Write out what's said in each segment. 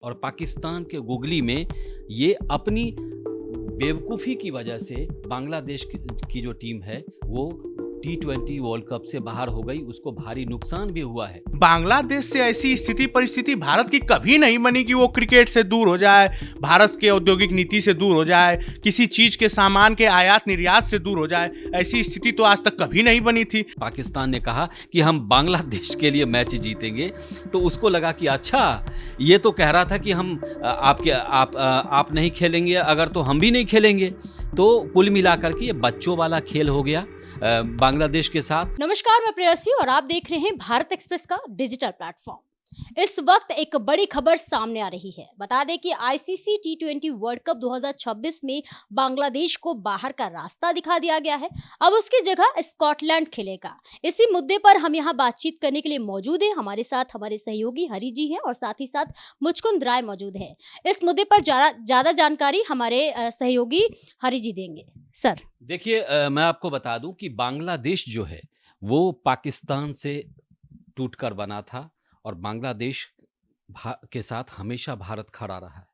और पाकिस्तान के गुगली में ये अपनी बेवकूफ़ी की वजह से बांग्लादेश की जो टीम है वो T20 वर्ल्ड कप से बाहर हो गई। उसको भारी नुकसान भी हुआ है। बांग्लादेश से ऐसी स्थिति परिस्थिति भारत की कभी नहीं बनी कि वो क्रिकेट से दूर हो जाए, भारत के औद्योगिक नीति से दूर हो जाए, किसी चीज के सामान के आयात निर्यात से दूर हो जाए। ऐसी स्थिति तो आज तक कभी नहीं बनी थी। पाकिस्तान ने कहा कि हम बांग्लादेश के लिए मैच जीतेंगे, तो उसको लगा कि अच्छा, ये तो कह रहा था कि हम आप नहीं खेलेंगे अगर, तो हम भी नहीं खेलेंगे। तो कुल मिलाकर के ये बच्चों वाला खेल हो गया बांग्लादेश के साथ। नमस्कार, मैं प्रेयसी और आप देख रहे हैं भारत एक्सप्रेस का डिजिटल प्लेटफॉर्म। इस वक्त एक बड़ी खबर सामने आ रही है। बता दें कि आईसीसी T20 वर्ल्ड कप 2026 में बांग्लादेश को बाहर का रास्ता दिखा दिया गया है। अब उसकी जगह स्कॉटलैंड खेलेगा। इसी मुद्दे पर हम यहाँ बातचीत करने के लिए मौजूद हैं। हमारे साथ हमारे सहयोगी हरि जी हैं और साथ ही साथ मुचकुंद राय मौजूद है। इस मुद्दे पर ज्यादा जानकारी हमारे सहयोगी हरि जी देंगे। सर देखिए, मैं आपको बता दूं कि बांग्लादेश जो है वो पाकिस्तान से टूटकर बना था और बांग्लादेश के साथ हमेशा भारत खड़ा रहा है।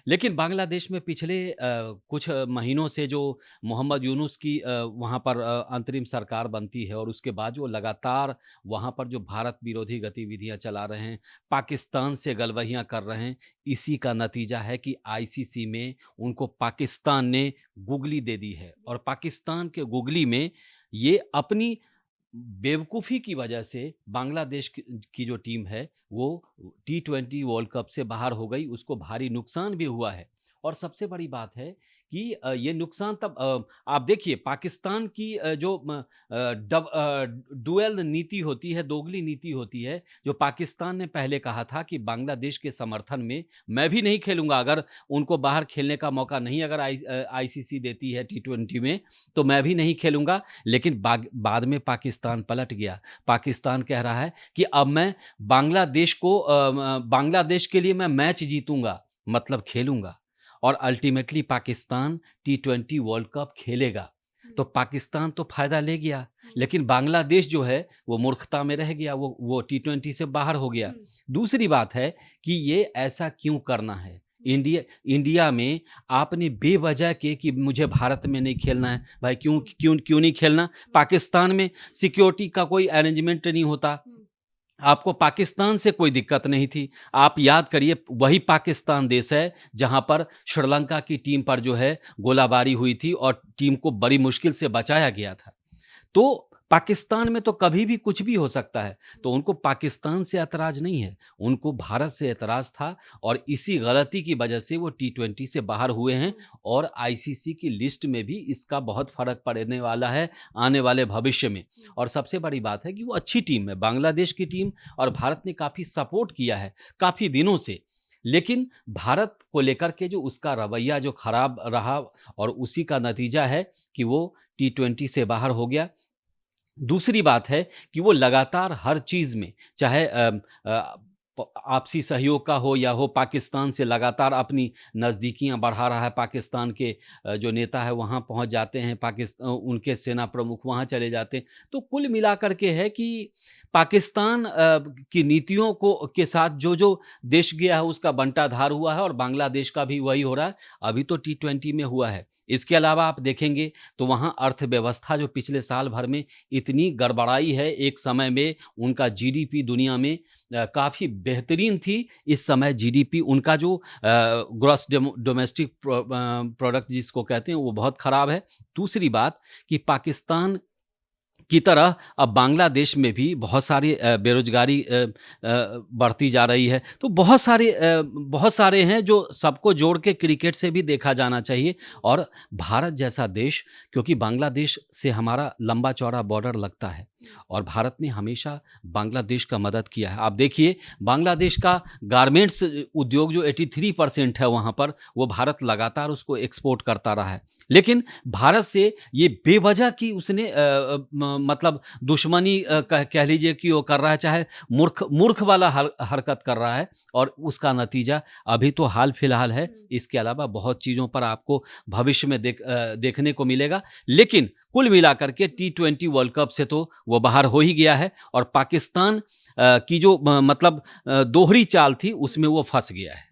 लेकिन बांग्लादेश में पिछले कुछ महीनों से जो मोहम्मद यूनुस की वहाँ पर अंतरिम सरकार बनती है और उसके बाद जो लगातार वहाँ पर जो भारत विरोधी गतिविधियाँ चला रहे हैं, पाकिस्तान से गलवहियाँ कर रहे हैं, इसी का नतीजा है कि आईसीसी में उनको पाकिस्तान ने गुगली दे दी है। और पाकिस्तान के गुगली में ये अपनी बेवकूफ़ी की वजह से बांग्लादेश की जो टीम है वो T20 वर्ल्ड कप से बाहर हो गई। उसको भारी नुकसान भी हुआ है। और सबसे बड़ी बात है कि ये नुकसान तब आप देखिए, पाकिस्तान की जो डुअल नीति होती है, दोगली नीति होती है, जो पाकिस्तान ने पहले कहा था कि बांग्लादेश के समर्थन में मैं भी नहीं खेलूंगा, अगर उनको बाहर खेलने का मौका नहीं अगर आईसीसी देती है T20 में, तो मैं भी नहीं खेलूंगा। लेकिन बाद में पाकिस्तान पलट गया। पाकिस्तान कह रहा है कि अब मैं बांग्लादेश के लिए मैं मैच जीतूंगा, मतलब खेलूंगा, और ultimately Pakistan T20 world cup खेलेगा। तो पाकिस्तान तो फायदा ले गया, लेकिन बांग्लादेश जो है वो मूर्खता में रह गया, वो T20 से बाहर हो गया। दूसरी बात है कि ये ऐसा क्यों करना है। इंडिया में आपने बेवजह के कि मुझे भारत में नहीं खेलना है। भाई क्यों नहीं खेलना? पाकिस्तान में सिक्योरिटी का कोई अरेंजमेंट नहीं होता, आपको पाकिस्तान से कोई दिक्कत नहीं थी। आप याद करिए, वही पाकिस्तान देश है जहां पर श्रीलंका की टीम पर जो है गोलाबारी हुई थी और टीम को बड़ी मुश्किल से बचाया गया था। तो पाकिस्तान में तो कभी भी कुछ भी हो सकता है। तो उनको पाकिस्तान से ऐतराज नहीं है, उनको भारत से ऐतराज था। और इसी गलती की वजह से वो T20 से बाहर हुए हैं। और आईसीसी की लिस्ट में भी इसका बहुत फर्क पड़ने वाला है आने वाले भविष्य में। और सबसे बड़ी बात है कि वो अच्छी टीम है, बांग्लादेश की टीम, और भारत ने काफ़ी सपोर्ट किया है काफ़ी दिनों से। लेकिन भारत को लेकर के जो उसका रवैया जो खराब रहा, और उसी का नतीजा है कि वो T20 से बाहर हो गया। दूसरी बात है कि वो लगातार हर चीज़ में, चाहे आपसी सहयोग का हो या हो, पाकिस्तान से लगातार अपनी नज़दीकियां बढ़ा रहा है। पाकिस्तान के जो नेता है वहाँ पहुँच जाते हैं, उनके सेना प्रमुख वहाँ चले जाते हैं। तो कुल मिलाकर के है कि पाकिस्तान की नीतियों के साथ जो देश गया है उसका बंटाधार हुआ है, और बांग्लादेश का भी वही हो रहा है। अभी तो T20 में हुआ है। इसके अलावा आप देखेंगे तो वहाँ अर्थव्यवस्था जो पिछले साल भर में इतनी गड़बड़ाई है, एक समय में उनका जीडीपी दुनिया में काफ़ी बेहतरीन थी। इस समय जीडीपी उनका जो ग्रॉस डोमेस्टिक प्रोडक्ट जिसको कहते हैं वो बहुत ख़राब है। दूसरी बात कि पाकिस्तान की तरह अब बांग्लादेश में भी बहुत सारी बेरोजगारी बढ़ती जा रही है। तो बहुत सारे हैं जो सबको जोड़ के क्रिकेट से भी देखा जाना चाहिए। और भारत जैसा देश, क्योंकि बांग्लादेश से हमारा लंबा चौड़ा बॉर्डर लगता है और भारत ने हमेशा बांग्लादेश का मदद किया है। आप देखिए, बांग्लादेश का गारमेंट्स उद्योग जो 83% है वहाँ पर, वो भारत लगातार उसको एक्सपोर्ट करता रहा है। लेकिन भारत से ये बेवजह की उसने मतलब दुश्मनी कह लीजिए कि वो कर रहा है, चाहे मूर्ख वाला हरकत कर रहा है, और उसका नतीजा अभी तो हाल फिलहाल है। इसके अलावा बहुत चीज़ों पर आपको भविष्य में देखने को मिलेगा। लेकिन कुल मिलाकर के T20 वर्ल्ड कप से तो वो बाहर हो ही गया है, और पाकिस्तान की जो मतलब दोहरी चाल थी उसमें वो फंस गया है।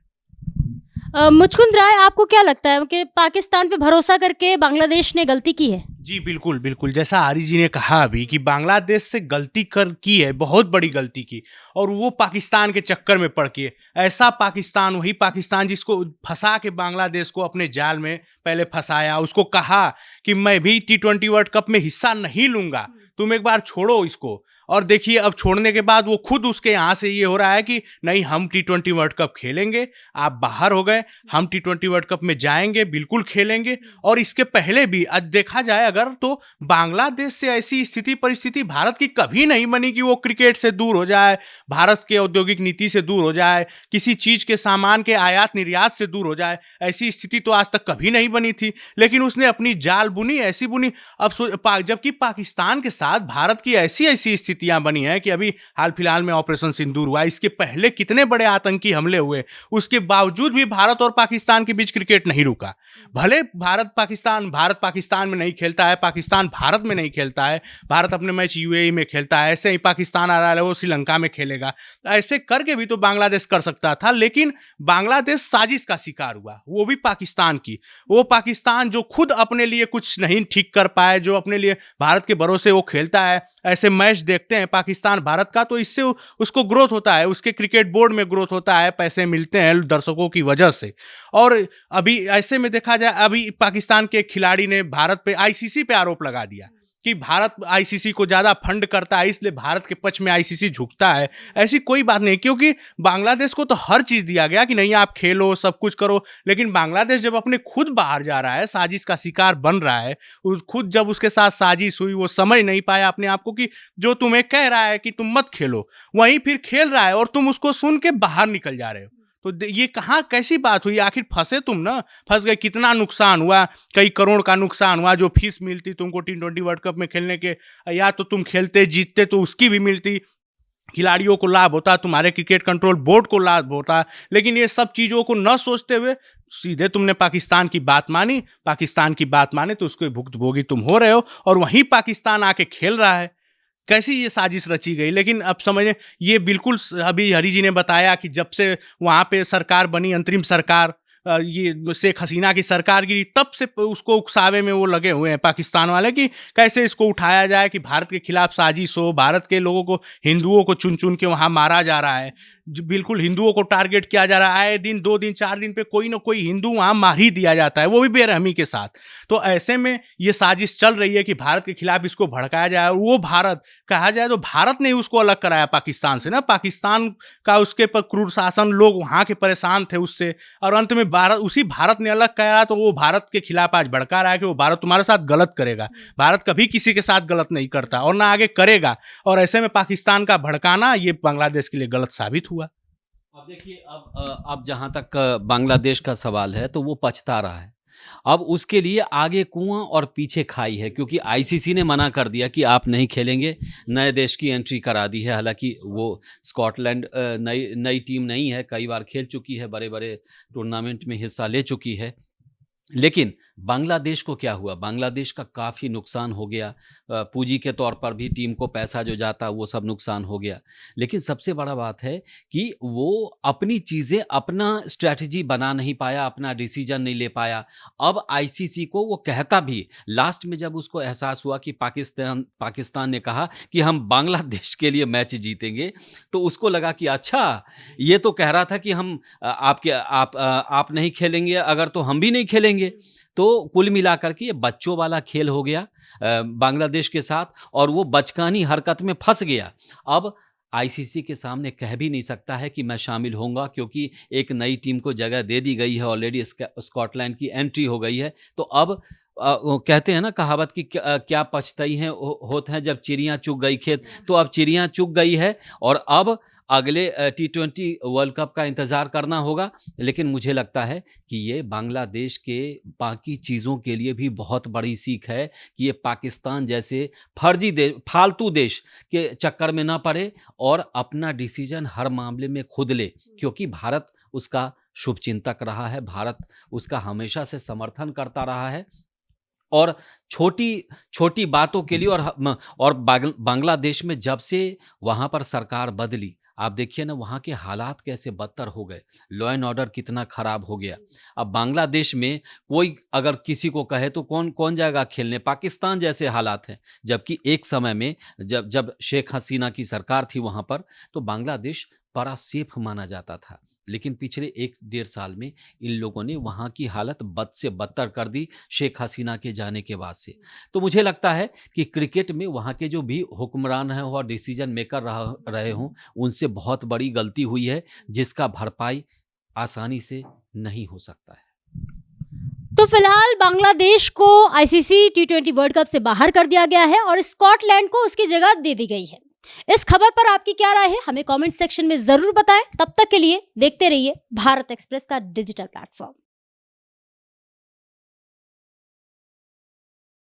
मुचकुंद राय, आपको क्या लगता है कि पाकिस्तान पे भरोसा करके बांग्लादेश ने गलती की है? जी बिल्कुल, बिल्कुल। जैसा आरी जी ने कहा अभी कि बांग्लादेश से गलती कर की है, बहुत बड़ी गलती की और वो पाकिस्तान के चक्कर में पड़ के ऐसा पाकिस्तान, वही पाकिस्तान जिसको फँसा के बांग्लादेश को अपने जाल में पहले फँसाया, उसको कहा कि मैं भी टी20 वर्ल्ड कप में हिस्सा नहीं लूँगा, तुम एक बार छोड़ो इसको। और देखिए अब छोड़ने के बाद वो खुद उसके यहाँ से ये हो रहा है कि नहीं हम टी20 वर्ल्ड कप खेलेंगे, आप बाहर हो गए, हम टी20 वर्ल्ड कप में जाएँगे, बिल्कुल खेलेंगे। और इसके पहले भी आज देखा जाए अगर तो बांग्लादेश से ऐसी स्थिति परिस्थिति भारत की कभी नहीं बनी कि वो क्रिकेट से दूर हो जाए, भारत के औद्योगिक नीति से दूर हो जाए, किसी चीज के सामान के आयात निर्यात से दूर हो जाए। ऐसी स्थिति तो आज तक कभी नहीं बनी थी, लेकिन उसने अपनी जाल बुनी, ऐसी बुनी। अब जबकि पाकिस्तान के साथ भारत की ऐसी ऐसी स्थितियां बनी हैं कि अभी हाल फिलहाल में ऑपरेशन सिंदूर हुआ, इसके पहले कितने बड़े आतंकी हमले हुए, उसके बावजूद भी भारत और पाकिस्तान के बीच क्रिकेट नहीं रुका। भले भारत पाकिस्तान में नहीं खेलता है, पाकिस्तान भारत में नहीं खेलता है, भारत अपने मैच यूएई में खेलता है, ऐसे ही पाकिस्तान आ रहा है वो श्रीलंका में खेलेगा, ऐसे करके भी तो बांग्लादेश कर सकता था। लेकिन बांग्लादेश साजिश का शिकार हुआ, वो भी पाकिस्तान की। वो पाकिस्तान जो खुद अपने लिए कुछ नहीं ठीक कर पाए, जो अपने लिए भारत के भरोसे वो खेलता है, ऐसे मैच देखते हैं पाकिस्तान भारत का, तो इससे उसको ग्रोथ होता है, उसके क्रिकेट बोर्ड में ग्रोथ होता है, पैसे मिलते हैं दर्शकों की वजह से। और अभी ऐसे में देखा जाए, अभी पाकिस्तान के खिलाड़ी ने भारत पे आईसीसी पे आरोप लगा दिया कि भारत आईसीसी को ज़्यादा फंड करता है, इसलिए भारत के पक्ष में आईसीसी झुकता है। ऐसी कोई बात नहीं, क्योंकि बांग्लादेश को तो हर चीज़ दिया गया कि नहीं आप खेलो, सब कुछ करो। लेकिन बांग्लादेश जब अपने खुद बाहर जा रहा है, साजिश का शिकार बन रहा है, खुद जब उसके साथ साजिश हुई, वो समझ नहीं पाया अपने आप को कि जो तुम्हें कह रहा है कि तुम मत खेलो, वहीं फिर खेल रहा है और तुम उसको सुन के बाहर निकल जा रहे हो। तो ये कहाँ कैसी बात हुई? आखिर फंसे तुम ना, फंस गए। कितना नुकसान हुआ, कई करोड़ का नुकसान हुआ। जो फीस मिलती तुमको टी20 वर्ल्ड कप में खेलने के, या तो तुम खेलते जीतते तो उसकी भी मिलती, खिलाड़ियों को लाभ होता, तुम्हारे क्रिकेट कंट्रोल बोर्ड को लाभ होता। लेकिन ये सब चीज़ों को न सोचते हुए सीधे तुमने पाकिस्तान की बात मानी, पाकिस्तान की बात माने तो उसको भुक्तभोगी तुम हो रहे हो, और वहीं पाकिस्तान आके खेल रहा है। कैसी ये साजिश रची गई? लेकिन अब समझे, ये बिल्कुल अभी हरी जी ने बताया कि जब से वहाँ पे सरकार बनी, अंतरिम सरकार, ये शेख हसीना की सरकार गिरी, तब से उसको उकसावे में वो लगे हुए हैं पाकिस्तान वाले कि कैसे इसको उठाया जाए कि भारत के खिलाफ साजिश हो, भारत के लोगों को, हिंदुओं को चुन चुन के वहाँ मारा जा रहा है, बिल्कुल हिंदुओं को टारगेट किया जा रहा है। आए दिन 2 दिन 4 दिन पे कोई ना कोई हिंदू वहाँ मार ही दिया जाता है, वो भी बेरहमी के साथ। तो ऐसे में ये साजिश चल रही है कि भारत के खिलाफ इसको भड़काया जाए, और वो भारत कहा जाए तो भारत ने उसको अलग कराया पाकिस्तान से ना। पाकिस्तान का उसके पर क्रूर शासन, लोग वहाँ के परेशान थे उससे, और अंत में उसी भारत ने अलग कराया। तो वो भारत के खिलाफ आज भड़का रहा है कि वो भारत तुम्हारे साथ गलत करेगा। भारत कभी किसी के साथ गलत नहीं करता और ना आगे करेगा, और ऐसे में पाकिस्तान का भड़काना ये बांग्लादेश के लिए गलत साबित हुआ। अब देखिए, अब जहाँ तक बांग्लादेश का सवाल है तो वो पछता रहा है। अब उसके लिए आगे कुआं और पीछे खाई है, क्योंकि आईसीसी ने मना कर दिया कि आप नहीं खेलेंगे, नए देश की एंट्री करा दी है। हालांकि वो स्कॉटलैंड नई टीम नहीं है, कई बार खेल चुकी है, बड़े बड़े टूर्नामेंट में हिस्सा ले चुकी है। लेकिन बांग्लादेश को क्या हुआ? बांग्लादेश का काफ़ी नुकसान हो गया, पूंजी के तौर पर भी टीम को पैसा जो जाता वो सब नुकसान हो गया। लेकिन सबसे बड़ा बात है कि वो अपनी चीज़ें, अपना स्ट्रैटेजी बना नहीं पाया, अपना डिसीजन नहीं ले पाया। अब आईसीसी को वो कहता भी, लास्ट में जब उसको एहसास हुआ कि पाकिस्तान ने कहा कि हम बांग्लादेश के लिए मैच जीतेंगे, तो उसको लगा कि अच्छा, ये तो कह रहा था कि हम आप नहीं खेलेंगे, अगर तो हम भी नहीं खेलेंगे। तो कुल मिलाकर के ये बच्चों वाला खेल हो गया बांग्लादेश के साथ, और वो बचकानी हरकत में फंस गया। अब आईसीसी के सामने कह भी नहीं सकता है कि मैं शामिल होऊंगा, क्योंकि एक नई टीम को जगह दे दी गई है, ऑलरेडी स्कॉटलैंड की एंट्री हो गई है। तो अब वो कहते हैं ना कहावत कि क्या पछताई हैं होते हैं जब चिड़ियाँ चुग गई खेत। तो अब चिड़ियाँ चुग गई है, और अब अगले टी20 वर्ल्ड कप का इंतज़ार करना होगा। लेकिन मुझे लगता है कि ये बांग्लादेश के बाकी चीज़ों के लिए भी बहुत बड़ी सीख है कि ये पाकिस्तान जैसे फर्जी देश, फालतू देश के चक्कर में ना पड़े, और अपना डिसीजन हर मामले में खुद ले, क्योंकि भारत उसका शुभचिंतक रहा है, भारत उसका हमेशा से समर्थन करता रहा है। और छोटी छोटी बातों के लिए, और बांग्लादेश में जब से वहाँ पर सरकार बदली, आप देखिए ना वहाँ के हालात कैसे बदतर हो गए, लॉ एंड ऑर्डर कितना खराब हो गया। अब बांग्लादेश में कोई अगर किसी को कहे तो कौन कौन जाएगा खेलने, पाकिस्तान जैसे हालात हैं। जबकि एक समय में जब जब शेख हसीना की सरकार थी वहाँ पर, तो बांग्लादेश बड़ा सेफ माना जाता था। लेकिन पिछले 1-1.5 साल में इन लोगों ने वहाँ की हालत बद से बदतर कर दी शेख हसीना के जाने के बाद से। तो मुझे लगता है कि क्रिकेट में वहाँ के जो भी हुक्मरान हैं और डिसीजन मेकर रहे हों, उनसे बहुत बड़ी गलती हुई है, जिसका भरपाई आसानी से नहीं हो सकता है। तो फिलहाल बांग्लादेश को आईसीसी टी20 वर्ल्ड कप से बाहर कर दिया गया है और स्कॉटलैंड को उसकी जगह दे दी गई है। इस खबर पर आपकी क्या राय है, हमें कमेंट सेक्शन में जरूर बताएं। तब तक के लिए देखते रहिए भारत एक्सप्रेस का डिजिटल प्लेटफॉर्म।